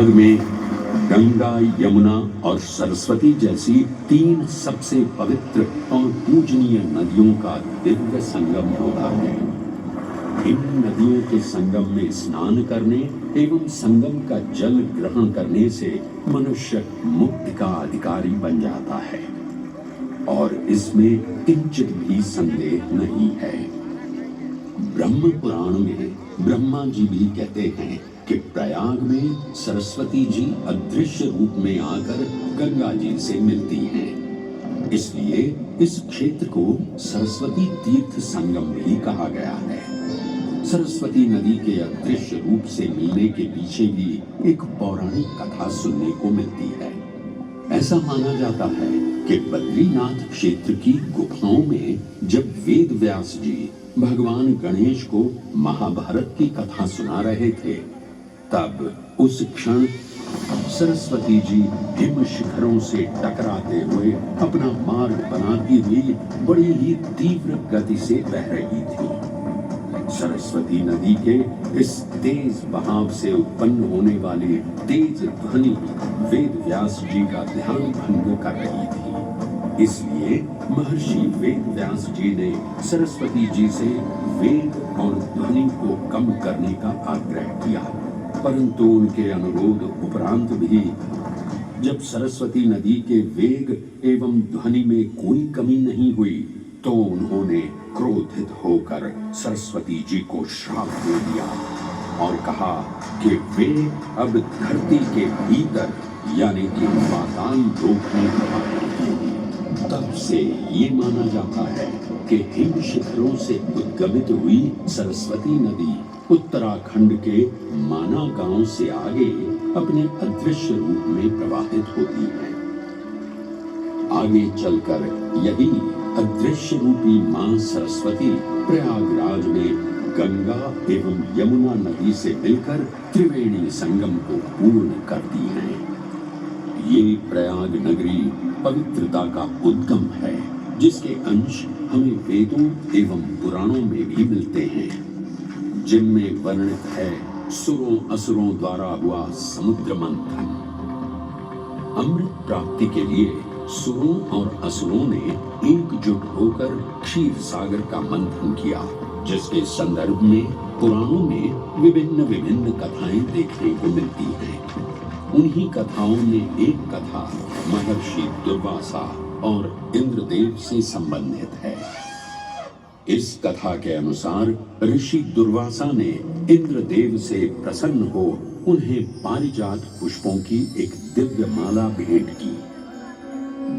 प्रयाग में गंगा, यमुना और सरस्वती जैसी 3 सबसे पवित्र और पूजनीय नदियों का दिव्य संगम होता है। इन नदियों के संगम में स्नान करने एवं संगम का जल ग्रहण करने से मनुष्य मुक्ति का अधिकारी बन जाता है और इसमें किंचित भी संदेह नहीं है। ब्रह्म पुराण में ब्रह्मा जी भी कहते हैं कि प्रयाग में सरस्वती जी अदृश्य रूप में आकर गंगा जी से मिलती हैं। इसलिए इस क्षेत्र को सरस्वती तीर्थ संगम भी कहा गया है। सरस्वती नदी के अदृश्य रूप से मिलने के पीछे भी एक पौराणिक कथा सुनने को मिलती है। ऐसा माना जाता है कि बद्रीनाथ क्षेत्र की गुफाओं में जब वेद व्यास जी भगवान गणेश को महाभारत की कथा सुना रहे थे, तब उस क्षण सरस्वती जी हिम शिखरों से टकराते हुए अपना मार्ग बनाती हुई बड़ी ही तीव्र गति से बह रही थी। सरस्वती नदी के इस तेज बहाव से उत्पन्न होने वाली तेज ध्वनि वेद व्यास जी का ध्यान भंग कर रही थी। इसलिए महर्षि वेद व्यास जी ने सरस्वती जी से वेग और ध्वनि को कम करने का आग्रह किया, परंतु उनके अनुरोध उपरांत भी जब सरस्वती नदी के वेग एवं ध्वनि में कोई कमी नहीं हुई, तो उन्होंने क्रोधित होकर सरस्वती जी को श्राप दे दिया और कहा कि वे अब धरती के भीतर यानी कि पाताल लोक में प्रवाहित। तब से ये माना जाता है कि हिम शिखरों से उद्गमित हुई सरस्वती नदी उत्तराखंड के माना गांव से आगे अपने अदृश्य रूप में प्रवाहित होती है। आगे चलकर यही अदृश्य रूपी मां सरस्वती प्रयागराज में गंगा एवं यमुना नदी से मिलकर त्रिवेणी संगम को पूर्ण करती है। ये प्रयाग नगरी पवित्रता का उद्गम है, जिसके अंश हमें वेदों एवं पुराणों में भी मिलते हैं, जिनमें वर्णित है सुरों असुरों द्वारा हुआ समुद्र मंथन। अमृत प्राप्ति के लिए सुरों और असुरों ने एकजुट होकर क्षीर सागर का मंथन किया, जिसके संदर्भ में पुराणों में विभिन्न कथाएं देखने को मिलती हैं। उन्हीं कथाओं में एक कथा महर्षि दुर्वासा और इंद्रदेव से संबंधित है। इस कथा के अनुसार ऋषि दुर्वासा ने इंद्रदेव से प्रसन्न हो उन्हें पारिजात पुष्पों की एक दिव्य माला भेंट की,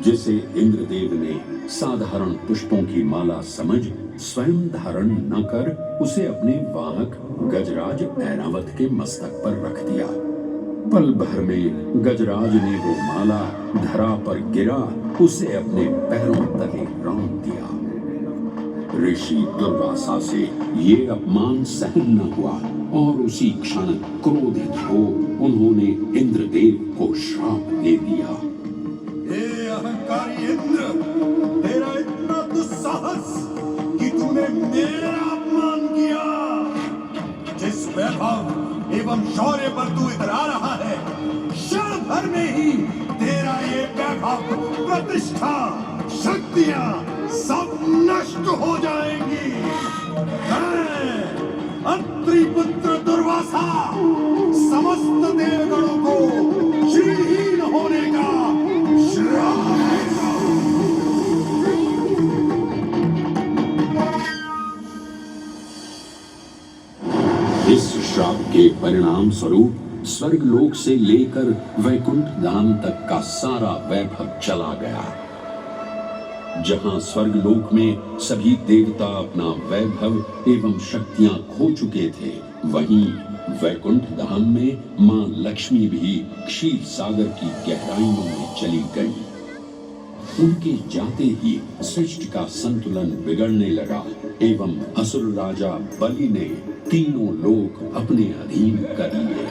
जिसे इंद्रदेव ने साधारण पुष्पों की माला समझ स्वयं धारण न कर उसे अपने वाहक गजराज ऐरावत के मस्तक पर रख दिया। पल भर में गजराज ने वो माला धरा पर गिरा उसे अपने पैरों तले रौंद दिया। ऋषि दुर्वासा से ये अपमान सहन न हुआ और उसी क्षण क्रोधित हो उन्होंने इंद्रदेव को श्राप दे दिया। हे अहंकारी इंद्र, तेरा इतना दुस्साहस कि तूने मेरा अपमान किया। जिस वैभव एवं शौर्य पर तू इधर आ रहा है, क्षण भर में ही तेरा ये वैभव, प्रतिष्ठा, शक्तियां सब नष्ट हो जाएंगी। अत्रि पुत्र दुर्वासा समस्त देवगणों को श्रीहीन होने का श्राप देगा। इस श्राप के परिणाम स्वरूप स्वर्गलोक से लेकर वैकुंठ धाम तक का सारा वैभव चला गया। जहां स्वर्गलोक में सभी देवता अपना वैभव एवं शक्तियां खो चुके थे, वहीं वैकुंठ धाम में मां लक्ष्मी भी क्षीर सागर की गहराइयों में चली गई। उनके जाते ही सृष्टि का संतुलन बिगड़ने लगा एवं असुर राजा बलि ने तीनों लोक अपने अधीन कर लिए।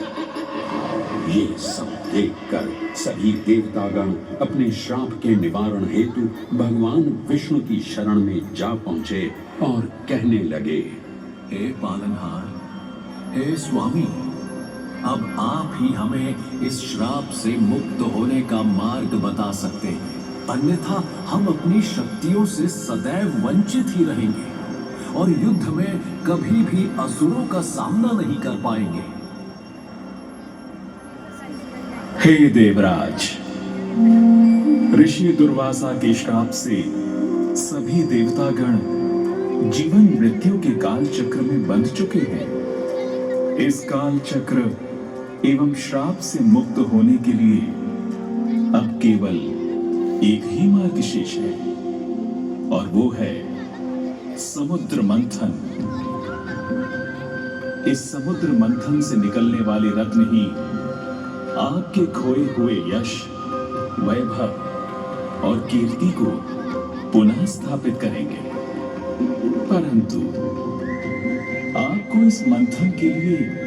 ये सब देखकर सभी देवतागण अपने श्राप के निवारण हेतु भगवान विष्णु की शरण में जा पहुंचे और कहने लगे, हे पालनहार, हे स्वामी, अब आप ही हमें इस श्राप से मुक्त होने का मार्ग बता सकते हैं, अन्यथा हम अपनी शक्तियों से सदैव वंचित ही रहेंगे और युद्ध में कभी भी असुरों का सामना नहीं कर पाएंगे। हे देवराज, ऋषि दुर्वासा के श्राप से सभी देवतागण जीवन मृत्यु के काल चक्र में बंध चुके हैं। इस काल चक्र एवं श्राप से मुक्त होने के लिए अब केवल एक ही मार्ग शेष है और वो है समुद्र मंथन। इस समुद्र मंथन से निकलने वाले रत्न ही आपके खोए हुए यश, वैभव और कीर्ति को पुनः स्थापित करेंगे। परंतु आपको इस मंथन के लिए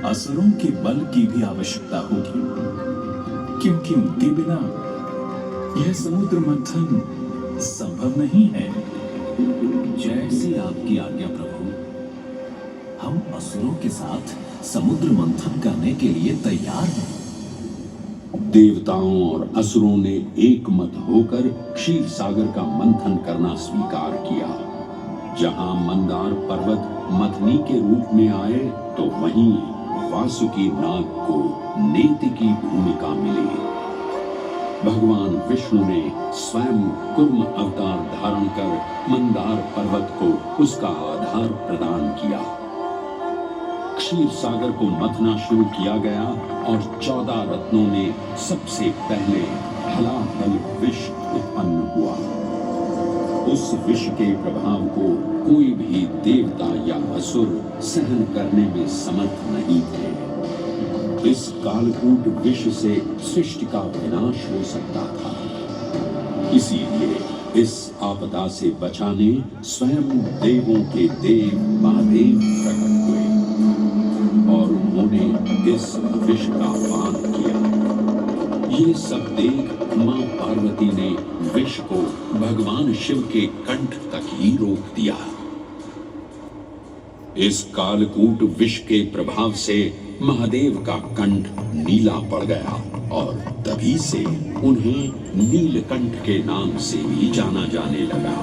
असुरों के बल की भी आवश्यकता होगी, क्योंकि उनके बिना यह समुद्र मंथन संभव नहीं है। जैसी आपकी आज्ञा प्रभु, हम असुरों के साथ समुद्र मंथन करने के लिए तैयार हैं। देवताओं और असुरों ने एक मत होकर क्षीर सागर का मंथन करना स्वीकार किया। जहां मंदार पर्वत मथनी के रूप में आए तो वहीं वासुकी नाग को नेति की भूमिका मिली। भगवान विष्णु ने स्वयं कुर्म अवतार धारण कर मंदार पर्वत को उसका आधार प्रदान किया। क्षीर सागर को मथना शुरू किया गया और 14 रत्नों ने सबसे पहले हलाहल विष उत्पन्न हुआ। उस विष के प्रभाव को कोई भी देवता या असुर सहन करने में समर्थ नहीं थे। इस कालकूट विष से सृष्टि का विनाश हो सकता था। इसीलिए इस आपदा से बचाने स्वयं देवों के देव महादेव प्रकट हुए और उन्होंने इस विष का पान किया। ये सब देख मां पार्वती ने विष को भगवान शिव के कंठ तक ही रोक दिया। इस कालकूट विष के प्रभाव से महादेव का कंठ नीला पड़ गया और तभी से उन्हें नीलकंठ के नाम से भी जाना जाने लगा।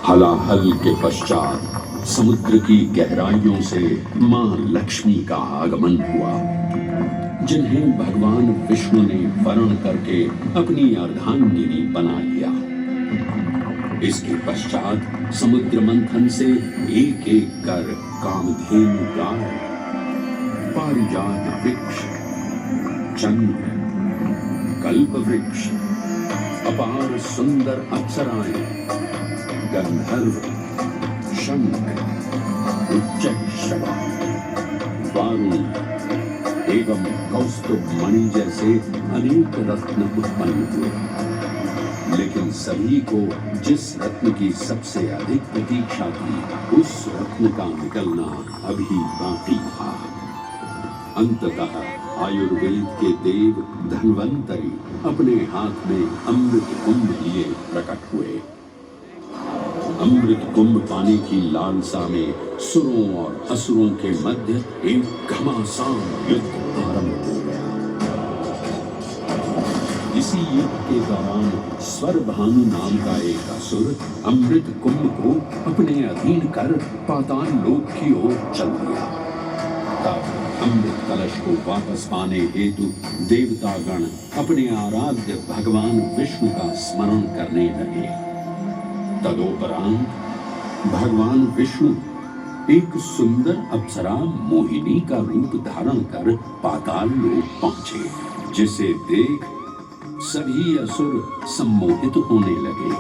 हलाहल के पश्चात समुद्र की गहराइयों से मां लक्ष्मी का आगमन हुआ, जिन्हें भगवान विष्णु ने वर्ण करके अपनी अर्धांगिनी बना लिया। इसके पश्चात समुद्र मंथन से एक एक कर कामधेनु गाय, पारिजात वृक्ष, चंद्र, कल्प वृक्ष, अपार सुंदर अप्सराएं, गंधर्व, शंख, उच्चैःश्रवा, वारुण एवं कौस्तुभ मणि जैसे अनेक रत्न उत्पन्न हुए। लेकिन सभी को जिस रत्न की सबसे अधिक प्रतीक्षा थी, उस रत्न का निकलना अभी बाकी था। अंततः आयुर्वेद के देव धन्वंतरी अपने हाथ में अमृत कुंभ लिए प्रकट हुए। अमृत कुंभ पाने की लालसा में सुरों और असुरों के मध्य एक घमासान युद्ध आरंभ हो गया। इसी युद्ध के दौरान स्वरभानु नाम का एक असुर अमृत कुंभ को अपने अधीन कर पाताल लोक की ओर चल दिया। तब अमृत कलश को वापस पाने हेतु देवतागण अपने आराध्य भगवान विष्णु का स्मरण करने लगे। तदोपरांत भगवान विष्णु एक सुंदर अप्सरा मोहिनी का रूप धारण कर पाताल लोक पहुंचे, जिसे देख सभी असुर सम्मोहित होने लगे।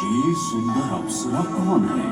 ये सुंदर अप्सरा कौन है?